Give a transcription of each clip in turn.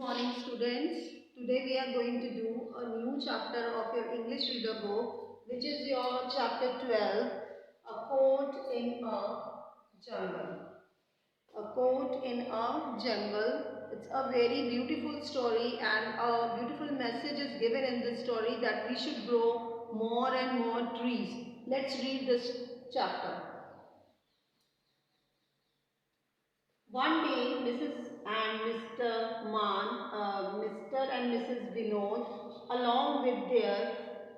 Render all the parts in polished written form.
Morning students. Today we are going to do a new chapter of your English reader book, which is your chapter 12, A Coat in a Jungle. A Coat in a Jungle. It's a very beautiful story and a beautiful message is given in this story that we should grow more and more trees. Let's read this chapter. One day, Mrs. and Mr. Mr. and Mrs. Vinod, along with their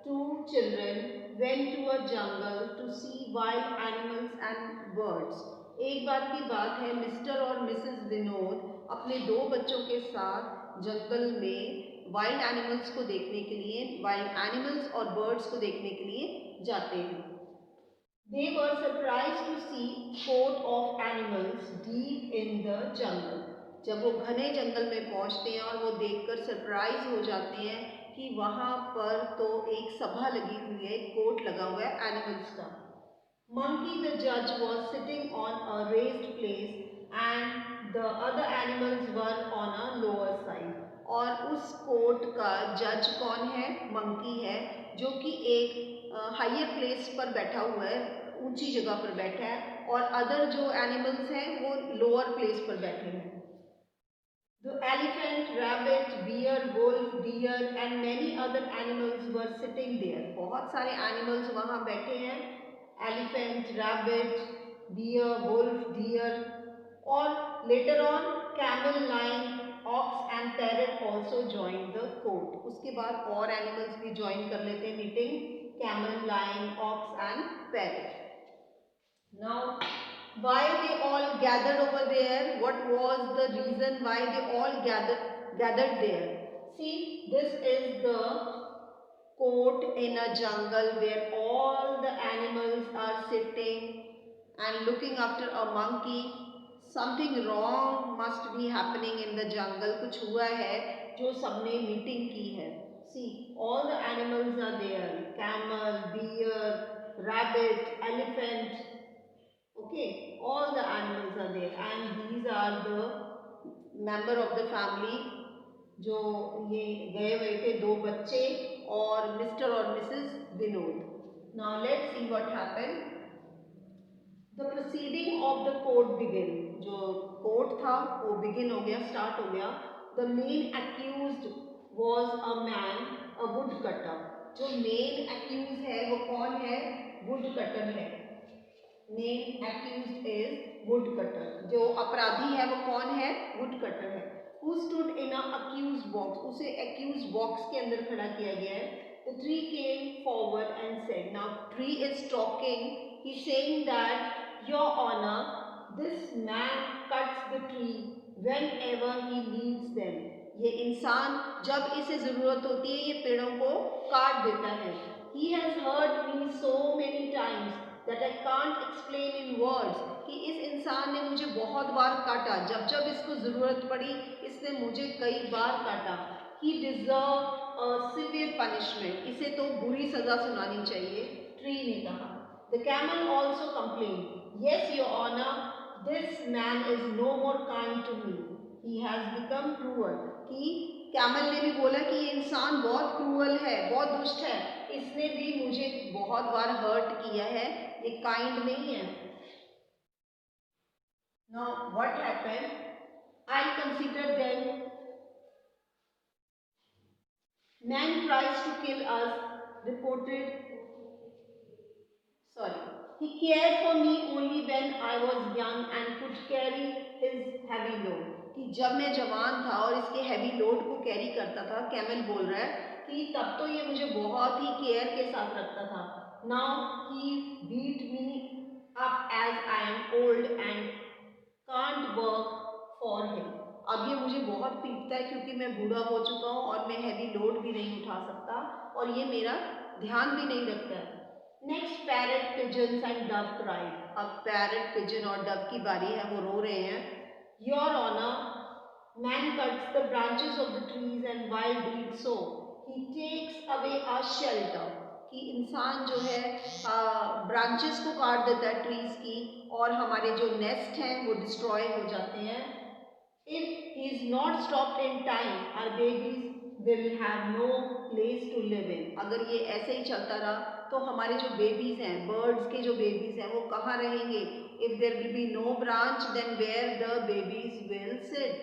two children, went to a jungle to see wild animals and birds. एक बार की बात है, mister और Mrs Vinod अपने दो बच्चों के साथ जंगल में वाइल्ड एनिमल्स को देखने के लिए, वाइल्ड एनिमल्स और बर्ड्स को देखने के लिए जाते हैं. They were surprised to see coat of animals deep in the jungle. जब वो घने जंगल में पहुंचते हैं और वो देखकर सरप्राइज हो जाते हैं कि वहां पर तो एक सभा लगी हुई है, एक कोट लगा हुआ है एनिमल्स का. Monkey the judge was sitting on a raised place and the other animals were on a lower side. और उस कोर्ट का जज कौन है? मंकी है, जो कि एक हायर प्लेस पर बैठा हुआ है, ऊंची जगह पर बैठा है, और अदर जो एनिमल्स हैं वो लोअर प्लेस पर बैठे हैं. The elephant, rabbit, bear, wolf, deer and many other animals were sitting there. बहुत सारे एनिमल्स वहाँ बैठे हैं. Elephant, rabbit, bear, wolf, deer, or later on camel, lion, ox and parrot also joined the court. उसके बाद और animals भी join कर लेते हैं meeting. Camel, lion, ox and parrot. Now, why they all gathered over there? What was the reason why they all gathered there? See, this is the court in a jungle where all the animals are sitting and looking after a monkey. Something wrong must be happening in the jungle. कुछ हुआ है जो सबने meeting की है. See, all the animals are there. Camel, deer, rabbit, elephant. Okay, all the animals are there and these are the member of the family. जो ये गए हुए थे दो बच्चे और मिस्टर और Mrs Vinod. Now let's see what happened. The proceeding of the court begin. जो कोर्ट था वो begin हो गया, स्टार्ट हो गया. The main accused was a man, a woodcutter. जो main accused है वो कौन है? woodcutter है. Main accused is woodcutter. जो अपराधी है वो कौन है? woodcutter है. Who stood in a accused box? उसे accused box के अंदर खड़ा किया गया है. The three came forward and said, now tree is talking. He's saying that, Your Honor, this man cuts the tree whenever he needs them. ये इंसान जब इसे जरूरत होती है ये पेड़ों को काट देता है. He has hurt me so many times that I can't explain in words. कि इस इंसान ने मुझे बहुत बार काटा, जब जब इसको जरूरत पड़ी इसने मुझे कई बार काटा. He deserved a severe punishment. इसे तो बुरी सजा सुनानी चाहिए. ट्री ने कहा. The camel also complained. Yes, Your Honor, this man is no more kind to me. He has become cruel. कि कैमल ने भी बोला कि ये इंसान बहुत क्रूअल है, बहुत दुष्ट है, इसने भी मुझे बहुत बार हर्ट किया है, ये काइंड नहीं है. Now what happened? I'll consider then. Man tries to kill us, reported. He cared for me only when I was young and could carry his heavy load. कि जब मैं जवान था और इसके हैवी लोड को कैरी करता था, कैमल बोल रहा है कि तब तो ये मुझे बहुत ही केयर के साथ रखता था. Now he beat me up as I am old and can't work for him. अब ये मुझे बहुत पीटता है क्योंकि मैं बूढ़ा हो चुका हूँ और मैं हैवी लोड भी नहीं उठा सकता और ये मेरा ध्यान भी नहीं रखता है. Next, parrot, pigeons and dove cried. अब parrot, pigeon और dove की बारी है, वो रो रहे हैं. Your Honor, man cuts the branches of the trees and wild beasts so he takes away our shelter. कि इंसान जो है ब्रांचेस को काट देता है ट्रीज की और हमारे जो नेस्ट हैं वो डिस्ट्रॉय हो जाते हैं. If he is not stopped in time, our babies will have no place to live in. अगर ये ऐसे ही चलता रहा तो हमारे जो बेबीज हैं, बर्ड्स के जो बेबीज हैं, वो कहाँ रहेंगे? If there will be no branch, then where the babies will sit?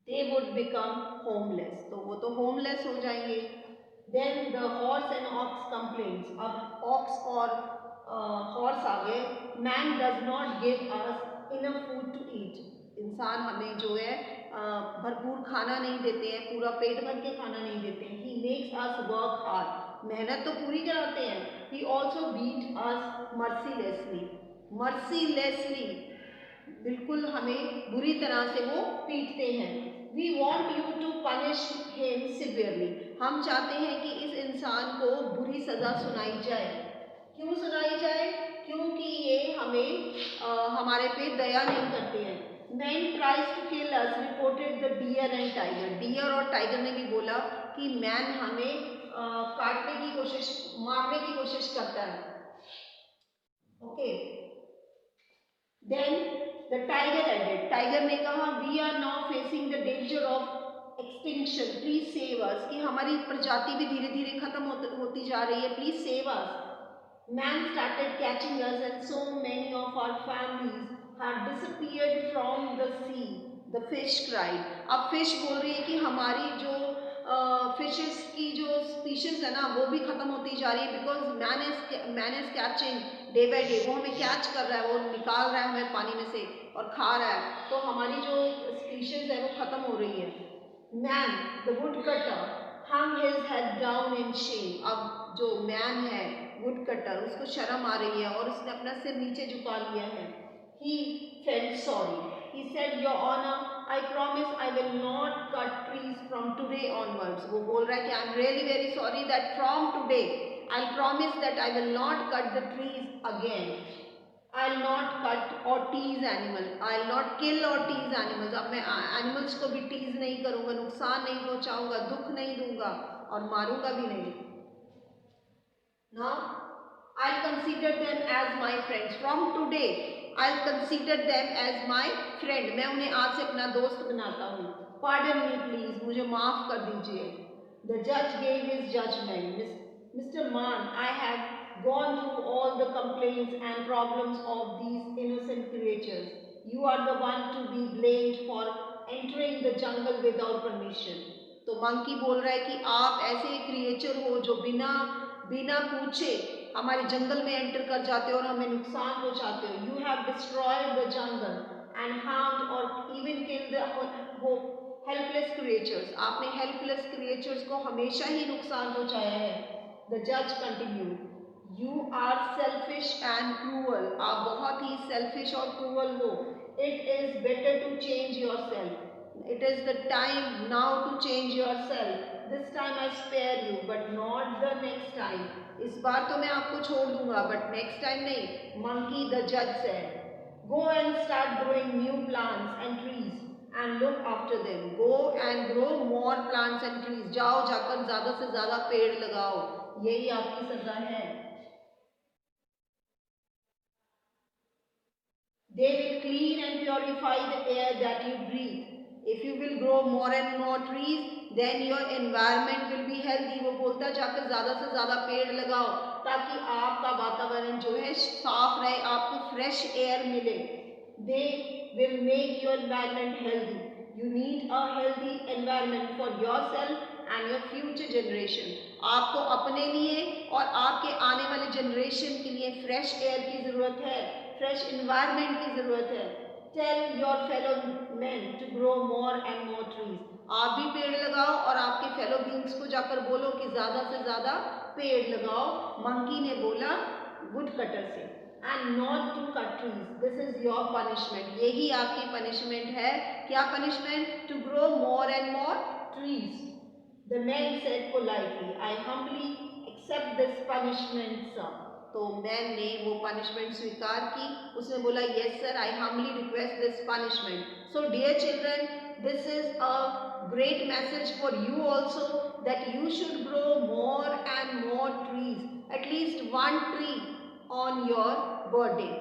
They would become homeless. तो वो तो homeless हो जाएंगे. Then the horse and ox complaints. अब ox और horse आ गए. Man does not give us enough food to eat. इंसान हमें जो है भरपूर खाना नहीं देते हैं, पूरा पेट भर के खाना नहीं देते हैं. He makes us work hard. मेहनत तो पूरी कराते हैं. He also beat us mercilessly. Mercilessly. बिल्कुल हमें बुरी तरह से वो पीटते हैं. We want you to punish him severely. हम चाहते हैं कि इस इंसान को बुरी सजा सुनाई जाए. क्यों सुनाई जाए? क्योंकि ये हमें हमारे पे दया नहीं करते हैं. Man tries to kill us, reported the deer and tiger. Deer और tiger ने भी बोला कि man हमें काटने की कोशिश, मारने की कोशिश करता है. Okay. Then the tiger added. Tiger ने कहा, we are now facing the danger of extinction. Please save us. कि हमारी प्रजाति भी धीरे धीरे खत्म होती जा रही है. Please save us. Man started catching us, and so many of our families had disappeared from the sea. The fish cried. अब fish बोल रही है कि हमारी जो फिशेस की जो स्पीशीज है ना, वो भी खत्म होती जा रही है. Because man is catching day by day. वो हमें कैच कर रहा है, वो निकाल रहा है हमें पानी में से और खा रहा है. तो हमारी जो स्पीशीज है वो खत्म हो रही है. Man the wood cutter hung his head down in shame. अब जो मैन है वुड कटर, उसको शर्म आ रही है और उसने अपना सिर नीचे झुका लिया है. He felt sorry. He said, Your Honor, I promise I will not cut trees from today onwards. वो बोल रहा है कि I'm really very sorry that from today I'll promise that I will not cut the trees again. I'll not cut or tease animal. I'll not kill or tease animals. अब मैं animals को भी tease नहीं करूँगा, नुकसान नहीं पहुँचाऊँगा, दुख नहीं दूँगा और मारूँगा भी नहीं. Now I'll consider them as my friends. From today I'll consider them as my friend. मैं उन्हें आज से अपना दोस्त बनाता हूँ. Pardon me please. मुझे माफ कर दीजिए. The judge gave his judgment. Mr. Maan, I have gone through all the complaints and problems of these innocent creatures. You are the one to be blamed for entering the jungle without permission. तो monkey बोल रहा है कि आप ऐसे creature हो जो बिना पूछे हमारे जंगल में एंटर कर जाते हो और हमें नुकसान पहुंचाते हो. You have destroyed the jungle and harmed or even killed the helpless creatures. आपने हेल्पलेस क्रिएचर्स को हमेशा ही नुकसान पहुंचाया है. द जज continued, you are selfish and cruel. आप बहुत ही सेल्फिश और क्रूअल हो. It is better to change yourself. It is the time now to change yourself. This time I spare you, but not the next time. इस बार तो मैं आपको छोड़ दूंगा, but next time नहीं. Monkey the judge said, go and start growing new plants and trees and look after them. Go and grow more plants and trees. जाओ जाकर ज़्यादा से ज़्यादा पेड़ लगाओ. यही आपकी सजा है. They will clean and purify the air that you breathe. If you will grow more and more trees, then your environment will be healthy. वो बोलता है जाकर ज़्यादा से ज़्यादा पेड़ लगाओ ताकि आपका वातावरण जो है साफ रहे, आपको फ्रेश एयर मिले. They will make your environment healthy. You need a healthy environment for yourself and your future generation. आपको अपने लिए और आपके आने वाले जनरेशन के लिए फ्रेश एयर की ज़रूरत है, फ्रेश इन्वायरमेंट की ज़रूरत है. Tell your fellow men to grow more and more trees. आप भी पेड़ लगाओ और आपके फेलो बींग्स को जाकर बोलो कि ज़्यादा से ज़्यादा पेड़ लगाओ. मंकी ने बोला वुड कटर से. And not to cut trees. This is your punishment. यही आपकी punishment है. क्या punishment? To grow more and more trees. The man said politely, I humbly accept this punishment, sir. तो मैन ने वो पनिशमेंट स्वीकार की. उसने बोला yes sir, I humbly request this punishment. So dear children, this is a great message for you also that you should grow more and more trees, at least 1 tree on your birthday.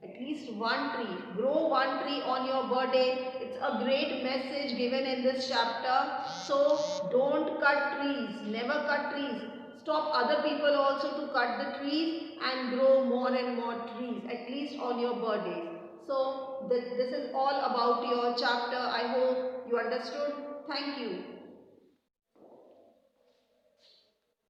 At least one tree. Grow one tree on your birthday. It's a great message given in this chapter. So don't cut trees. Never cut trees. Stop other people also to cut the trees and grow more and more trees, at least on your birthdays. So this is all about your chapter. I hope you understood. Thank you.